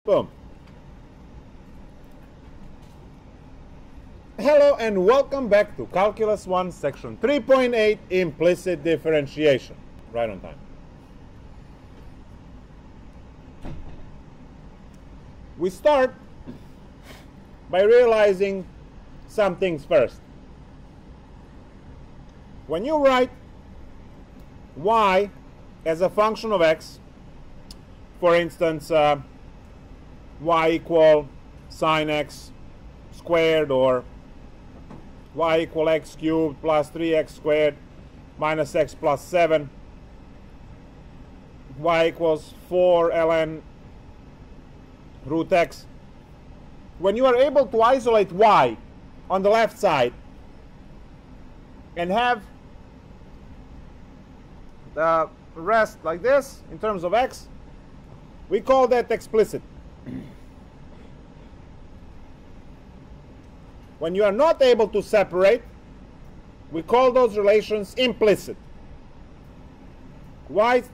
Boom. Hello and welcome back to Calculus 1 section 3.8 Implicit Differentiation. Right on time. We start by realizing some things first. When you write y as a function of x, for instance, y equal sine x squared, or y equal x cubed plus 3x squared minus x plus 7, y equals 4 ln root x. When you are able to isolate y on the left side and have the rest like this in terms of x, we call that explicit. When you are not able to separate, we call those relations implicit. Y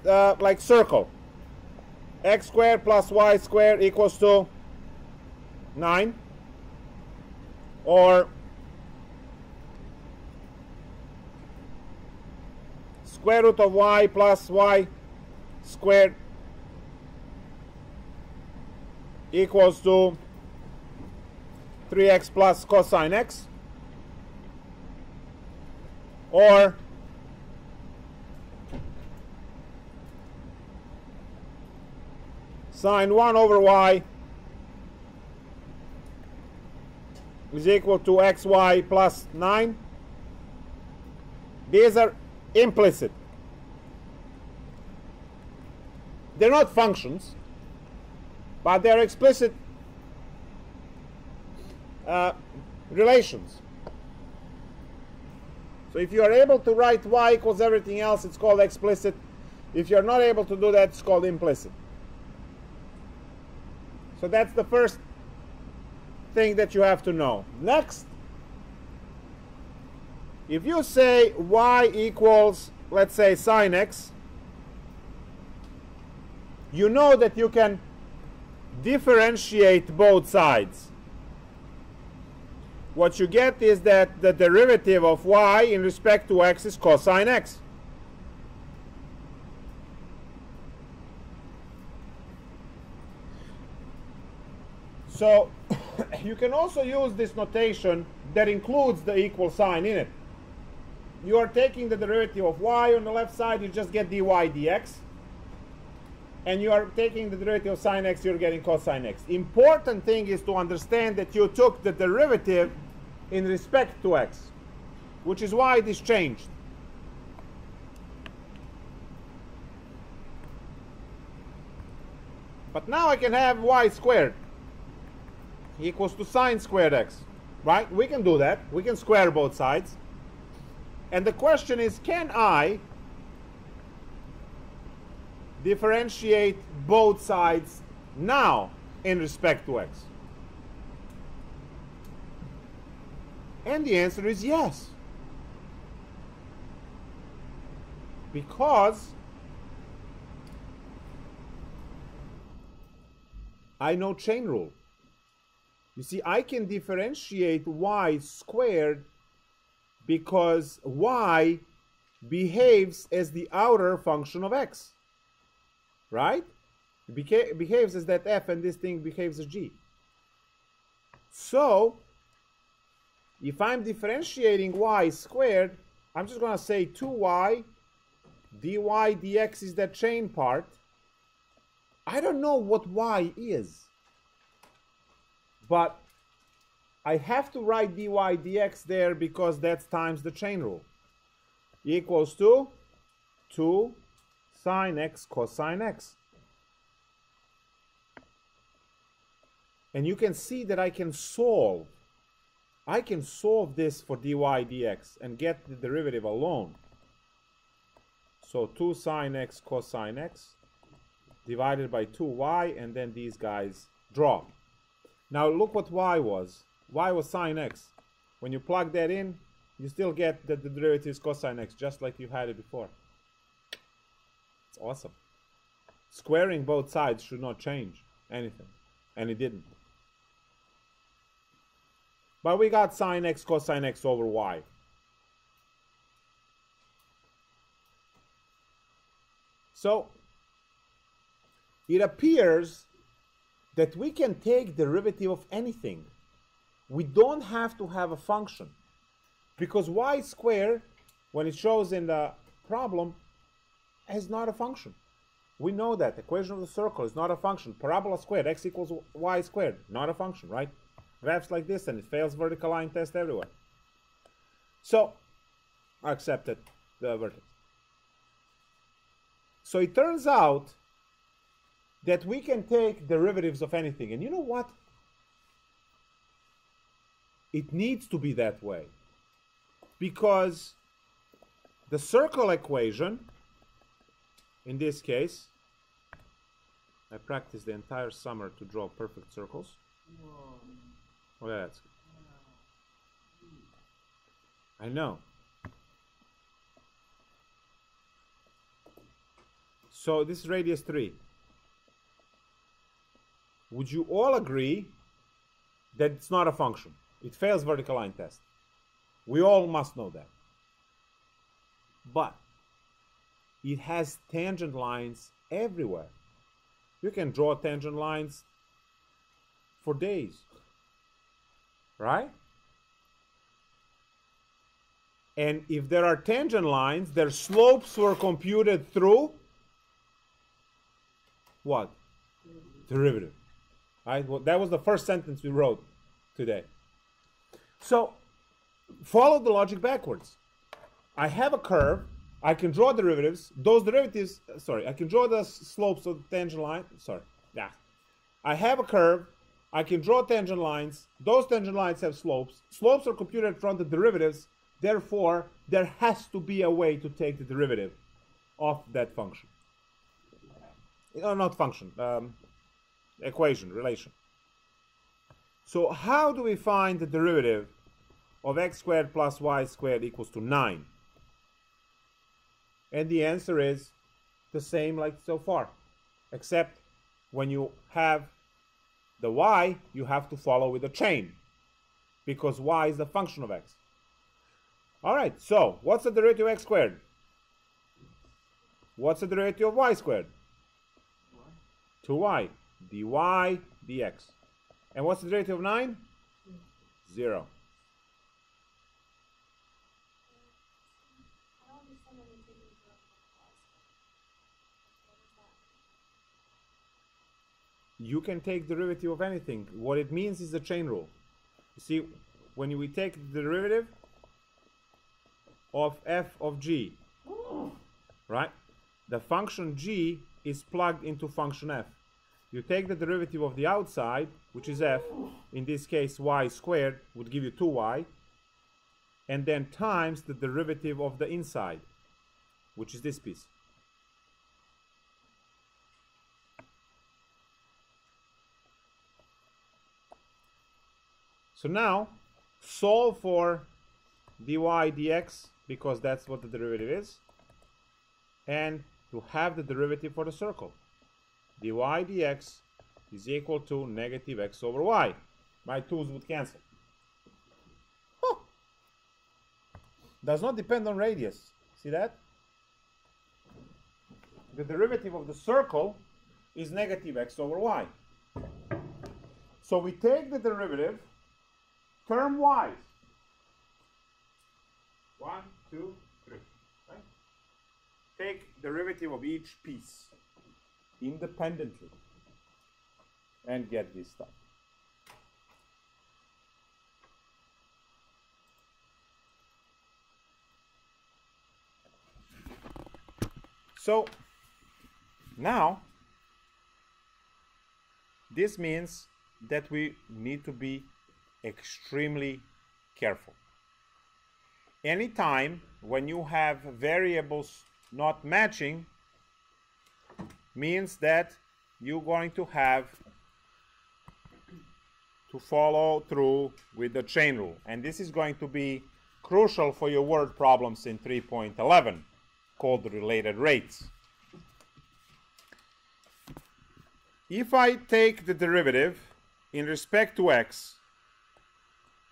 like circle. X squared plus y squared equals to 9. Or square root of y plus y squared equals to 3x plus cosine x. Or sine 1 over y is equal to xy plus 9. These are implicit. They're not functions, but they're explicit relations. So if you are able to write y equals everything else, it's called explicit. If you're not able to do that, it's called implicit. So that's the first thing that you have to know. Next, if you say y equals, let's say, sine x, you know that you can differentiate both sides. What you get is that the derivative of y in respect to x is cosine x. So you can also use this notation that includes the equal sign in it. You are taking the derivative of y on the left side, you just get dy dx. And you are taking the derivative of sine x, you're getting cosine x. Important thing is to understand that you took the derivative in respect to x, which is why this changed. But now I can have y squared equals to sine squared x, right? We can do that. We can square both sides. And the question is, can I differentiate both sides now in respect to x? And the answer is yes. Because I know chain rule. You see, I can differentiate y squared because y behaves as the outer function of x. Right? It behaves as that f, and this thing behaves as g. So, if I'm differentiating y squared, I'm just going to say 2y dy dx is that chain part. I don't know what y is, but I have to write dy dx there because that's times the chain rule. Equals to 2 sine x cosine x. And you can see that I can solve this for dy dx and get the derivative alone. So 2 sine x cosine x divided by 2y, and then these guys drop. Now look what y was. Y was sine x. When you plug that in, you still get that the derivative is cosine x, just like you had it before. It's awesome. Squaring both sides should not change anything. and it didn't. But we got sine x cosine x over y. So it appears that we can take derivative of anything. We don't have to have a function, because y squared, when it shows in the problem, is not a function. We know that. Equation of the circle is not a function. Parabola squared, x equals y squared, not a function, right? Graphs like this, and it fails vertical line test everywhere. So I accepted the vertex. So it turns out that we can take derivatives of anything. And you know what? It needs to be that way, because the circle equation, in this case, I practiced the entire summer to draw perfect circles. Oh, yeah, that's good. I know. So this is radius 3. Would you all agree that it's not a function? It fails vertical line test. We all must know that. But it has tangent lines everywhere. You can draw tangent lines for days, right? And if there are tangent lines, their slopes were computed through what? Derivative. Right? Well, that was the first sentence we wrote today. So follow the logic backwards. I have a curve. I can draw derivatives. Those derivatives, I can draw the slopes of the tangent line. I have a curve. I can draw tangent lines. Those tangent lines have slopes. Slopes are computed from the derivatives. Therefore, there has to be a way to take the derivative of that function. Not function, equation, relation. So how do we find the derivative of x squared plus y squared equals to 9? And the answer is the same like so far, except when you have the y, you have to follow with a chain, because y is the function of x. All right, so what's the derivative of x squared? What's the derivative of y squared? 2y, dy dx. And what's the derivative of 9? 0. You can take derivative of anything. What it means is the chain rule. You see, when we take the derivative of f of g, right? The function g is plugged into function f. You take the derivative of the outside, which is f, in this case y squared would give you 2y, and then times the derivative of the inside, which is this piece. So now, solve for dy dx, because that's what the derivative is, and to have the derivative for the circle. Dy dx is equal to negative x over y. My 2's would cancel. Huh. Does not depend on radius. See that? The derivative of the circle is negative x over y. So we take the derivative term-wise. 1, 2, 3. Right? Take derivative of each piece independently and get this stuff. So now this means that we need to be extremely careful. Anytime when you have variables not matching, means that you're going to have to follow through with the chain rule. And this is going to be crucial for your word problems in 3.11, called related rates. if I take the derivative in respect to x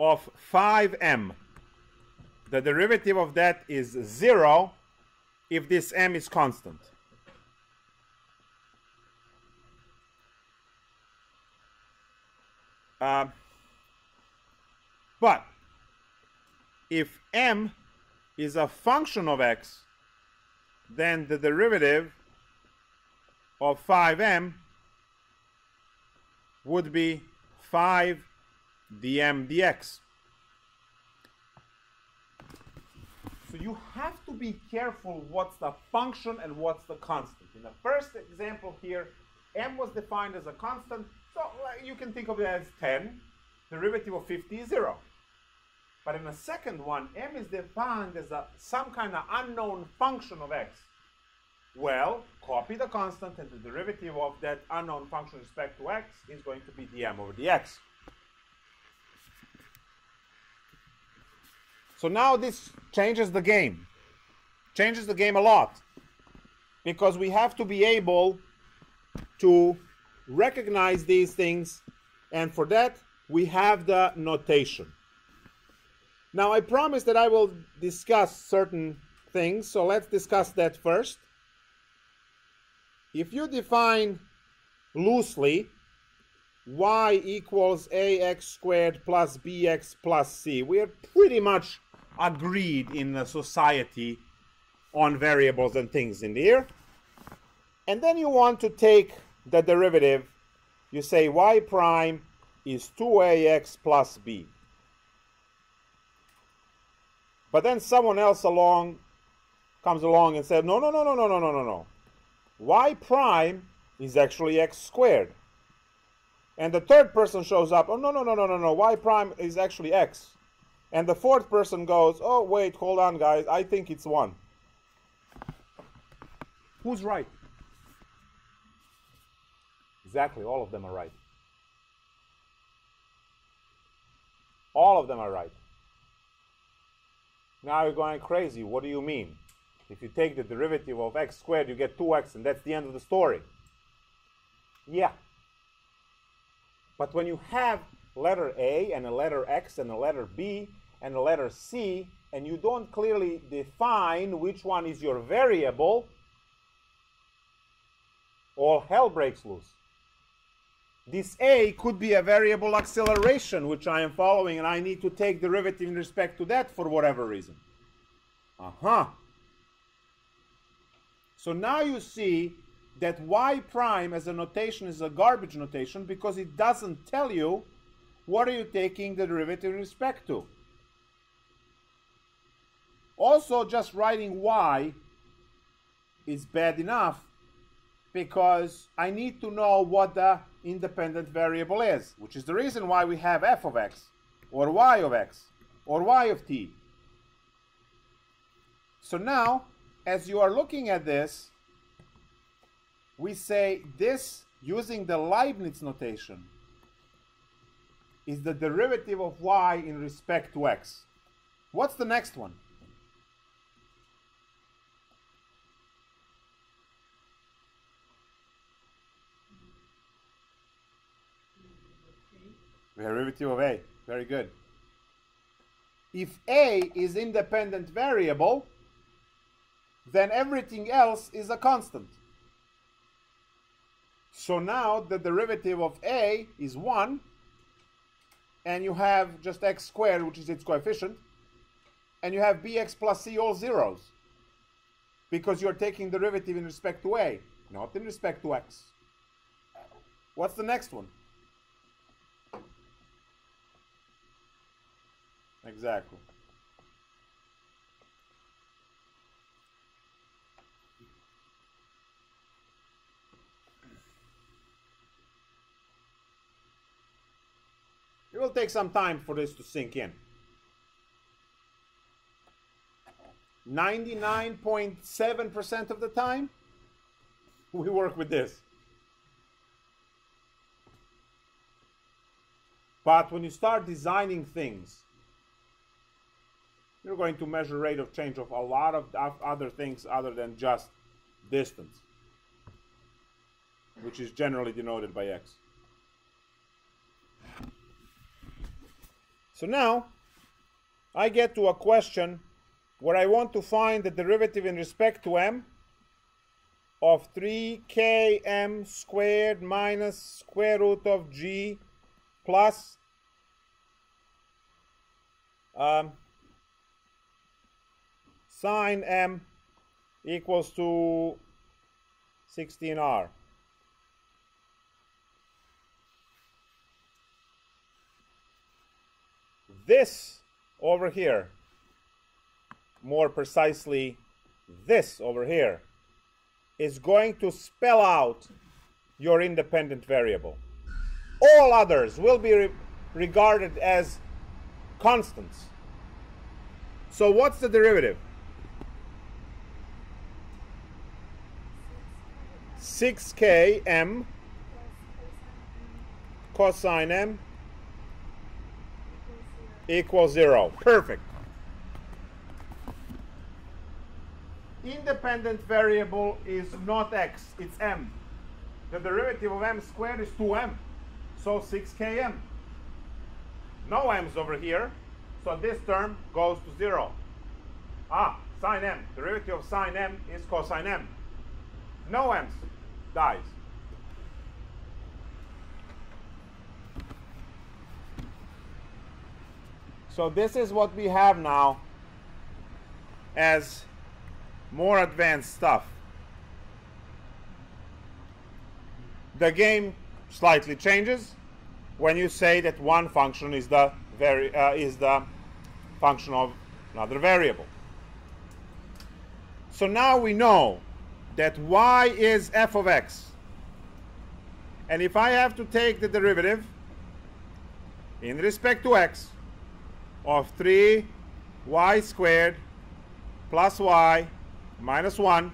of 5m, the derivative of that is 0 if this m is constant. But if m is a function of x, then the derivative of 5m would be 5 dm dx. So you have to be careful what's the function and what's the constant. In the first example here, m was defined as a constant, so you can think of it as 10. Derivative of 50 is 0. But in the second one, m is defined as some kind of unknown function of x. Well, copy the constant, and the derivative of that unknown function with respect to x is going to be dm over dx. So now this changes the game. Changes the game a lot. Because we have to be able to recognize these things, and for that we have the notation. Now I promised that I will discuss certain things, so let's discuss that first. If you define loosely y equals ax squared plus bx plus c, we are pretty much agreed in the society on variables and things in here. And then you want to take the derivative. You say y prime is 2ax plus b. But then someone else comes along and said, no. Y prime is actually x squared. And the third person shows up, oh, no, y prime is actually x. And the fourth person goes, oh, wait, hold on, guys, I think it's 1. Who's right? Exactly, all of them are right. All of them are right. Now you're going crazy. What do you mean? If you take the derivative of x squared, you get 2x, and that's the end of the story. Yeah. But when you have letter A and a letter X and a letter B and a letter C, and you don't clearly define which one is your variable, all hell breaks loose. This A could be a variable acceleration, which I am following, and I need to take derivative in respect to that for whatever reason. So now you see that y prime as a notation is a garbage notation because it doesn't tell you what are you taking the derivative in respect to. Also, just writing y is bad enough because I need to know what the independent variable is, which is the reason why we have f of x, or y of x, or y of t. So now, as you are looking at this, we say this, using the Leibniz notation, is the derivative of y in respect to x. What's the next one? Derivative of a. Very good. If a is independent variable, then everything else is a constant. So now the derivative of a is 1, and you have just x squared, which is its coefficient, and you have bx plus c all zeros, because you're taking derivative in respect to a, not in respect to x. What's the next one? Exactly. It will take some time for this to sink in. 99.7% of the time, we work with this. But when you start designing things, you're going to measure rate of change of a lot of other things other than just distance. which is generally denoted by x. So now I get to a question where I want to find the derivative in respect to m of 3km squared minus square root of g plus sine m equals to 16r. This over here, more precisely this over here, is going to spell out your independent variable. All others will be regarded as constants. So what's the derivative? 6km cosine m equals 0. Perfect. Independent variable is not x, it's m. The derivative of m squared is 2m, so 6km. No m's over here, so this term goes to 0. Sine m. Derivative of sine m is cosine m. No m's. Dies. So this is what we have now as more advanced stuff. The game slightly changes when you say that one function is the function of another variable. So now we know that y is f of x. And if I have to take the derivative in respect to x of 3y squared plus y minus 1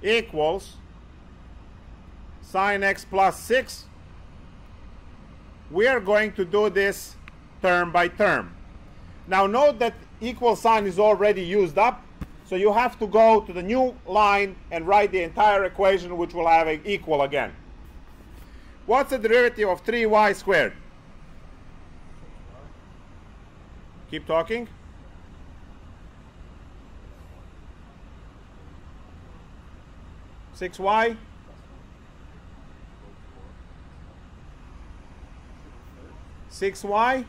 equals sine x plus 6, we are going to do this term by term. Now note that equal sign is already used up, so you have to go to the new line and write the entire equation, which will have an equal again. What's the derivative of 3y squared? Keep talking. Six y. Six y.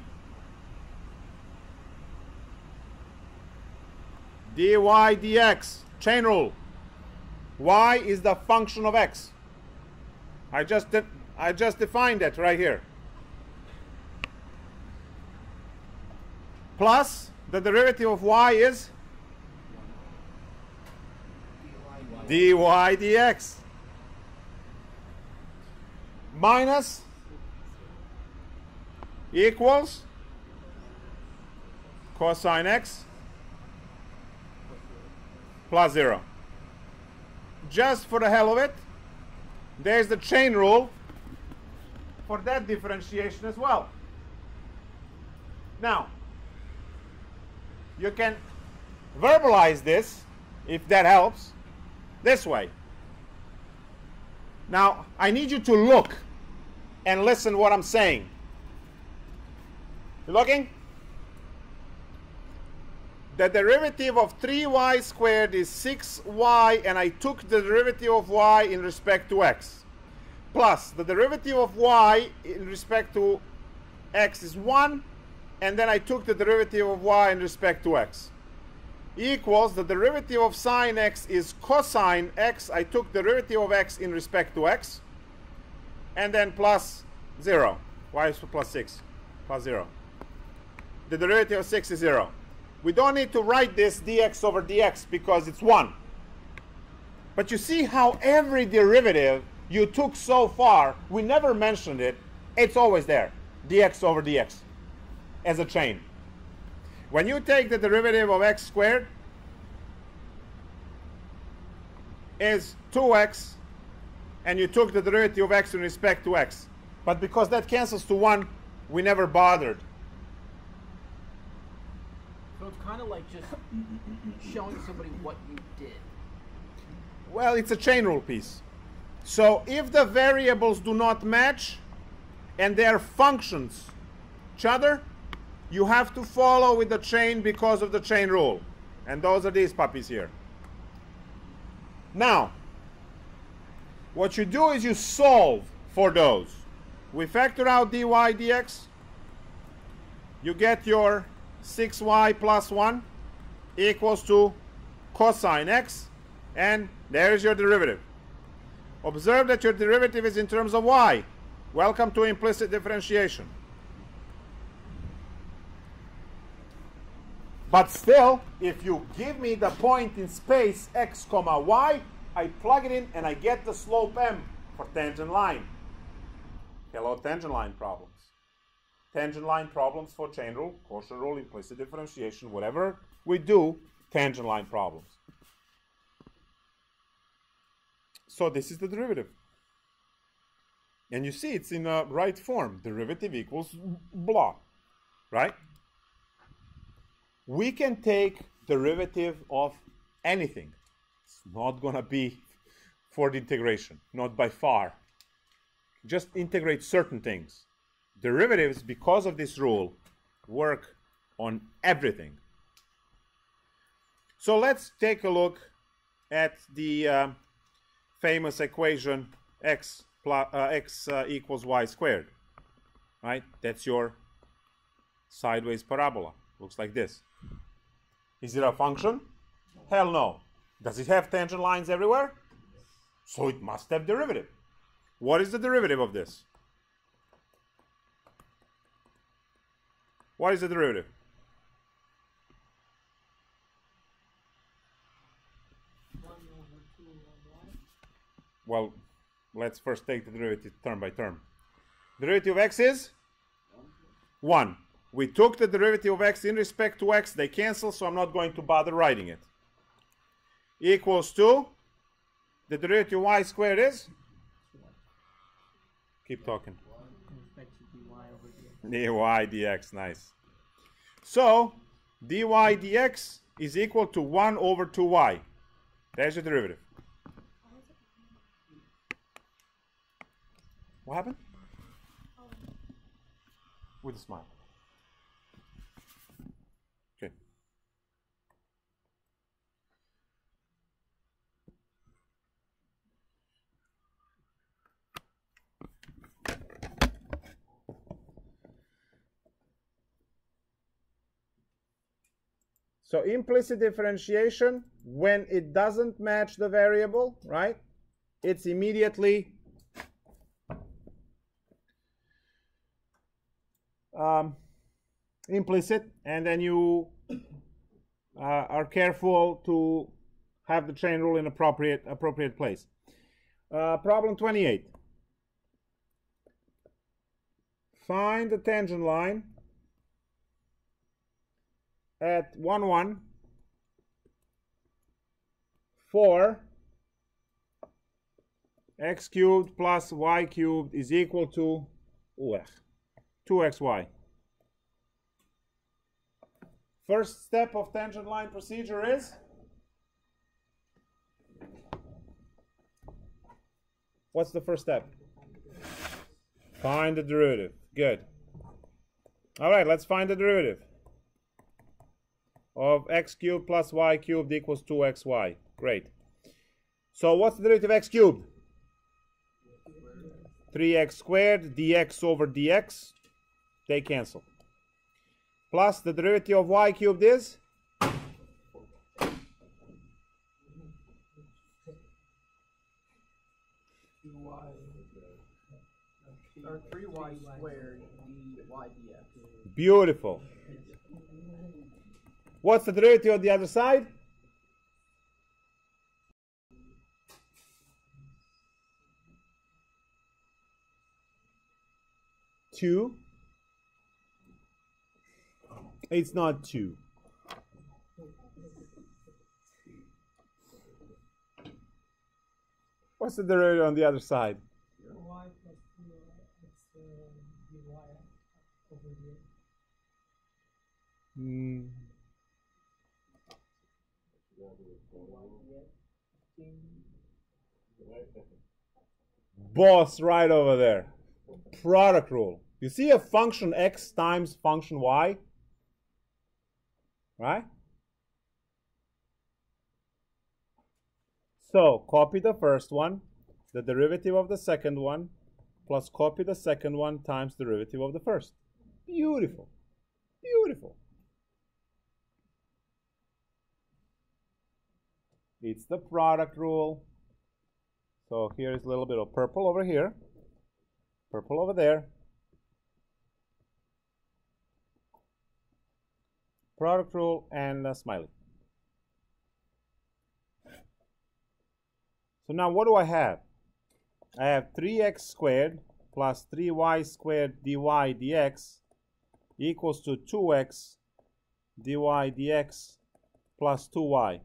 dy dx. Chain rule. Y is the function of x. I just defined that right here. Plus the derivative of y is dy dx. Minus equals cosine x plus 0. Just for the hell of it, there's the chain rule for that differentiation as well. Now, you can verbalize this, if that helps, this way. Now, I need you to look and listen what I'm saying. You looking? The derivative of 3y squared is 6y, and I took the derivative of y in respect to x. Plus, the derivative of y in respect to x is 1, and then I took the derivative of y in respect to x. Equals the derivative of sine x is cosine x. I took the derivative of x in respect to x. And then plus 0. Y is plus 6. Plus 0. The derivative of 6 is 0. We don't need to write this dx over dx because it's 1. But you see how every derivative you took so far, we never mentioned it, it's always there. Dx over dx as a chain. When you take the derivative of x squared is 2x, and you took the derivative of x in respect to x. But because that cancels to 1, we never bothered. So it's kind of like just showing somebody what you did. Well, it's a chain rule piece. So if the variables do not match and their functions each other, you have to follow with the chain because of the chain rule. And those are these puppies here. Now, what you do is you solve for those. We factor out dy dx. You get your 6y plus 1 equals to cosine x. And there is your derivative. Observe that your derivative is in terms of y. Welcome to implicit differentiation. But still, if you give me the point in space x comma y, I plug it in and I get the slope m for tangent line. Hello, tangent line problems. Tangent line problems for chain rule, quotient rule, implicit differentiation, whatever we do, tangent line problems. So this is the derivative. And you see it's in a right form. Derivative equals blah, right? We can take derivative of anything. It's not going to be for the integration, not by far. Just integrate certain things. Derivatives, because of this rule, work on everything. So let's take a look at the famous equation x equals y squared. Right? That's your sideways parabola. Looks like this. Is it a function? Hell no. Does it have tangent lines everywhere? So it must have derivative. What is the derivative of this? What is the derivative? Well, let's first take the derivative term by term. Derivative of x is 1. We took the derivative of x in respect to x. They cancel, so I'm not going to bother writing it. Equals to the derivative of y squared is? Keep talking. dy dx, nice. So, dy dx is equal to 1 over 2y. There's your derivative. What happened? With a smile. Okay. So implicit differentiation, when it doesn't match the variable, right? It's immediately implicit, and then you are careful to have the chain rule in appropriate place. Problem 28. Find the tangent line at 1, 1 for x cubed plus y cubed is equal to 2xy. First step of tangent line procedure is? What's the first step? Find the derivative. Good. All right, let's find the derivative of x cubed plus y cubed equals 2xy. Great. So what's the derivative of x cubed? 3x squared, dx over dx. They cancel. Plus the derivative of y cubed is? 3y squared dy dx. Beautiful. What's the derivative of the other side? Two. It's not 2. What's the derivative on the other side? Y plus 2x dy over dx. boss right over there. Product rule. You see a function x times function y? Right? So copy the first one, the derivative of the second one, plus copy the second one times derivative of the first. Beautiful. Beautiful. It's the product rule. So here is a little bit of purple over here, purple over there. Product rule and a smiley. So now what do I have? I have 3x squared plus 3y squared dy dx equals to 2x dy dx plus 2y.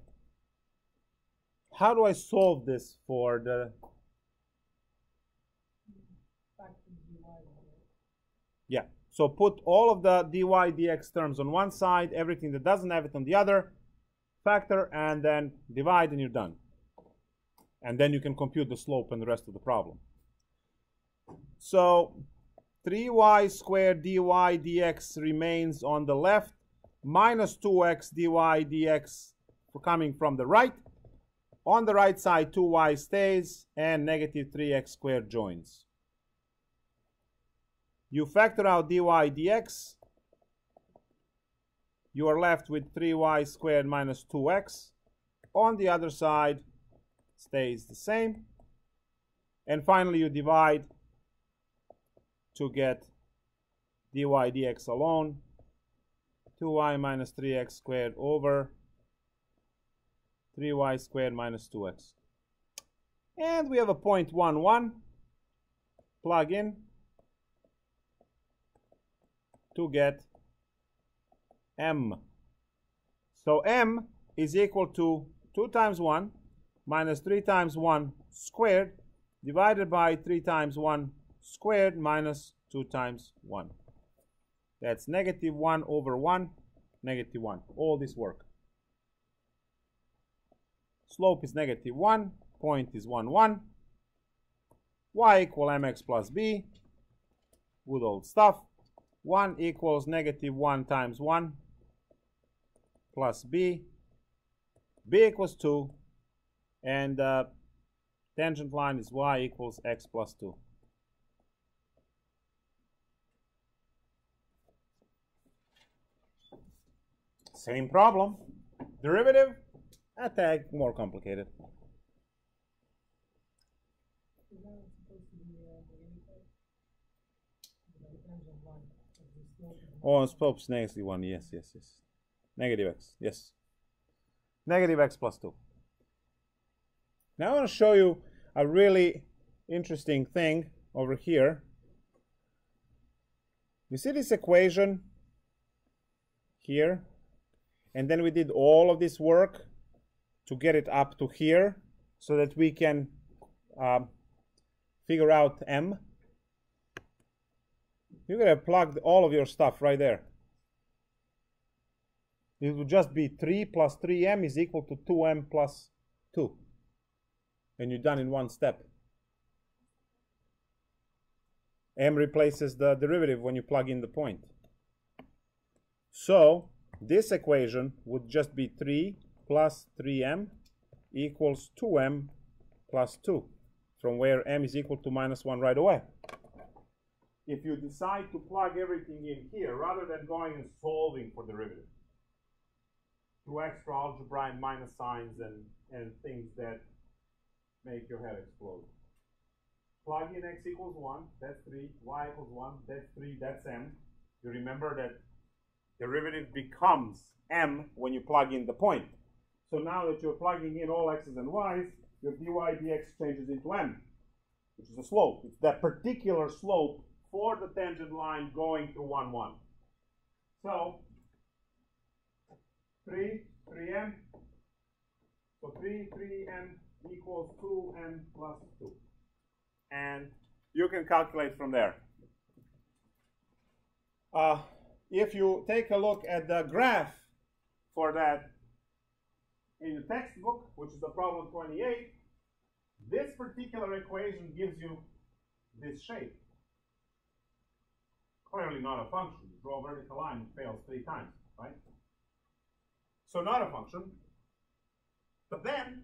How do I solve this for the... Yeah, so put all of the dy dx terms on one side, everything that doesn't have it on the other, factor, and then divide, and you're done. And then you can compute the slope and the rest of the problem. So 3y squared dy dx remains on the left, minus 2x dy dx coming from the right. On the right side, 2y stays, and negative 3x squared joins. You factor out dy dx. You are left with 3y squared minus 2x. On the other side, stays the same. And finally, you divide to get dy dx alone. 2y minus 3x squared over 3y squared minus 2x. And we have a 0.11. Plug in to get m. So m is equal to 2 times 1 minus 3 times 1 squared divided by 3 times 1 squared minus 2 times 1. That's negative 1 over 1, negative 1. All this work. Slope is negative 1, point is 1, 1. Y equal mx plus b. Good old stuff. 1 equals negative 1 times 1 plus b. B equals 2. And the tangent line is y equals x plus 2. Same problem. Derivative, a tag more complicated. Oh, slope's negative 1. Yes, yes, yes. Negative x. Yes. Negative x plus 2. Now I want to show you a really interesting thing over here. You see this equation here? And then we did all of this work to get it up to here so that we can figure out m. You're going to plug all of your stuff right there. It would just be 3 plus 3m is equal to 2m plus 2. And you're done in one step. M replaces the derivative when you plug in the point. So this equation would just be 3 plus 3m equals 2m plus 2, from where m is equal to minus 1 right away. If you decide to plug everything in here, rather than going and solving for derivative, through extra algebra and minus signs and things that make your head explode. Plug in x equals 1, that's 3, y equals 1, that's 3, that's m. You remember that derivative becomes m when you plug in the point. So now that you're plugging in all x's and y's, your dy dx changes into m, which is a slope. It's that particular slope for the tangent line going through 1, 1. So 3m, so 3m equals 2m plus 2. And you can calculate from there. If you take a look at the graph for that in the textbook, which is the problem 28, this particular equation gives you this shape. Clearly not a function. Draw a vertical line, it fails 3 times, right? So not a function. But then,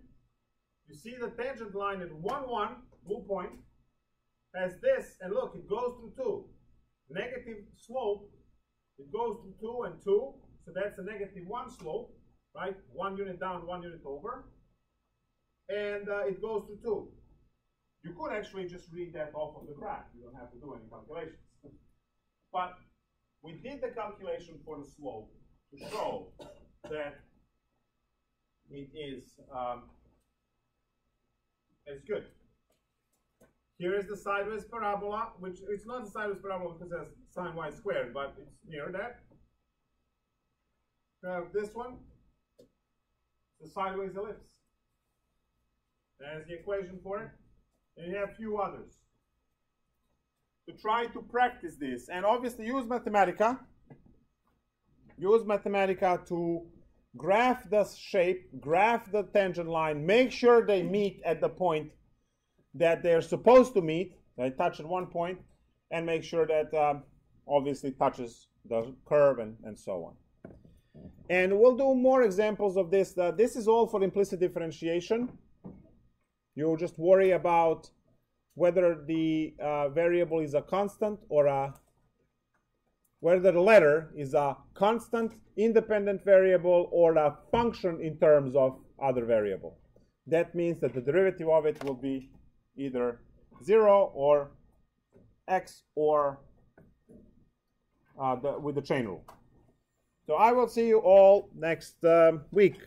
you see the tangent line at 1, 1, blue point, has this, and look, it goes through 2. Negative slope, it goes through 2 and 2, so that's a negative 1 slope, right? 1 unit down, 1 unit over. And it goes through 2. You could actually just read that off of the graph. You don't have to do any calculations. But we did the calculation for the slope to show that it is it's good. Here is the sideways parabola, which it's not the sideways parabola because it has sine y squared, but it's near that. You have this one, the sideways ellipse. There's the equation for it. And you have a few others. To try to practice this, and obviously use Mathematica. Use Mathematica to graph the shape, graph the tangent line, make sure they meet at the point that they're supposed to meet. They touch at one point, and make sure that obviously touches the curve and so on. And we'll do more examples of this. This is all for implicit differentiation. You just worry about whether the variable is a constant or whether the letter is a constant independent variable or a function in terms of other variable. That means that the derivative of it will be either 0 or x or with the chain rule. So I will see you all next week.